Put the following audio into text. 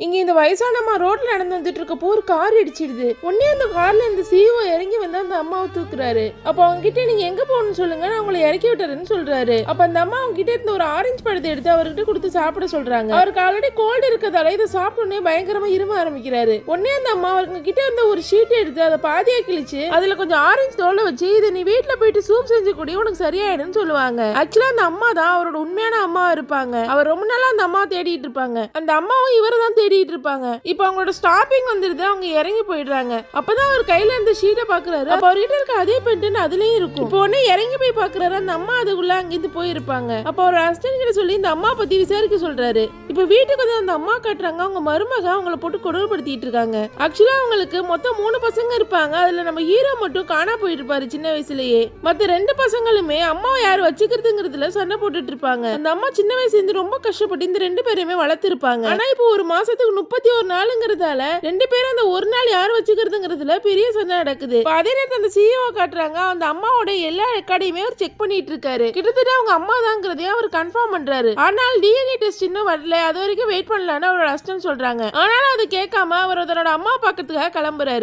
இங்க இந்த வயசானம்மா ரோட்ல நடந்து வந்துட்டு இருக்கப்போ ஒரு கார் இடிச்சிடுது. உடனே அந்த கார்ல இந்த சிஓ இறங்கி வந்து அந்த அம்மாவை தூக்குறாரு. அப்ப அவங்க கிட்ட நீங்க எங்க போகணும்னு சொல்லுங்க, நான் உங்களை இறக்கி விட்டுறேன்னு சொல்றாரு. அப்ப அந்த அம்மா அவங்க கிட்ட இருந்த ஒரு ஆரஞ்சு பழத்தை எடுத்து அவர்கிட்ட கொடுத்து சாப்பிட சொல்றாங்க. அவருக்கு ஆல்ரெடி கோல்டு இருக்கிறதால இதை சாப்பிட்டோன்னே பயங்கரமா இரும ஆரம்பிக்கிறாரு. உடனே அந்த அம்மா அவங்க கிட்ட இருந்த ஒரு ஷீட் எடுத்து அதை பாதியா கிழிச்சு அதுல கொஞ்சம் ஆரஞ்சு தோலை வச்சு இதை நீ வீட்டுல போயிட்டு சூப் செஞ்சு கூடிய உனக்கு சரியாயிடும்னு சொல்லுவாங்க. ஆக்சுவலா அந்த அம்மா தான் அவரோட உண்மையான அம்மா இருப்பாங்க. அவர் ரொம்ப நாளா அந்த அம்மா தேடிட்டு இருப்பாங்க. அந்த அம்மாவும் இவரை தான் தேடிட்டு இருப்பாங்க. இப்ப அவங்களோட ஸ்டாப்பிங் வந்துருது. அவங்க இறங்கி போயிடுறாங்க. அப்பதான் அவர் கையில இருந்த ஷீட்டை பாக்குறாரு. அப்ப அவர்கிட்ட இருக்க அதே பென்டன் அதுலயும் இருக்கும். இப்போ உடனே இறங்கி போய் பாக்குறாரு. அந்த அம்மா அதுக்குள்ள அங்கிருந்து போயிருப்பாங்க. அப்ப அவர் அசிஸ்டன்ட் கிட்ட சொல்லி இந்த அம்மா பத்தி விசாரிக்க சொல்றாரு. இப்ப வீட்டுக்கு வந்து அந்த அம்மா காட்டுறாங்க. அவங்க மருமக அவங்கள போட்டு கொடுமைப்படுத்திட்டு இருக்காங்க. ஆக்சுவலா அவங்களுக்கு மொத்தம் 3 பசங்க இருப்பாங்க. அதுல நம்ம ஹீரோ மட்டும் காணா போயிட்டு இருப்பாரு சின்ன வயசுலயே. மத்த 2 பசங்களுமே அம்மாவை யார் வச்சுக்கிறதுங்கிறதுல சண்டை போட்டுட்டு இருப்பாங்க. அந்த அம்மா சின்ன வயசுல இருந்து ரொம்ப கஷ்டப்பட்டு இந்த 2 பேருமே வளர்த்திருப்பாங்க. ஆனா இப்போ ஒரு மாசத்துக்கு 31 நாளுங்கிறதால 2 பேரும் அந்த ஒரு நாள் யார் வச்சுக்கிறதுங்கிறதுல பெரிய சண்டை நடக்குது. அதே நேரத்தில் அந்த சிஇஓ காட்டுறாங்க. அந்த அம்மாவோட எல்லா ரெக்கார்டையுமே அவர் செக் பண்ணிட்டு இருக்காரு. கிட்டத்தட்ட அவங்க அம்மா தாங்கிறதையும் அவர் கன்ஃபார்ம் பண்றாரு. ஆனால் டிஎன்ஏ டெஸ்ட் இன்னும் வரல, அது வரைக்கும் வெயிட் பண்ணலான்னு அவரோட அசிஸ்டன்ட் சொல்றாங்க. ஆனாலும் அது கேட்காம அவர் அதனோட அம்மா பார்க்கறதுக்காக கிளம்புறாரு.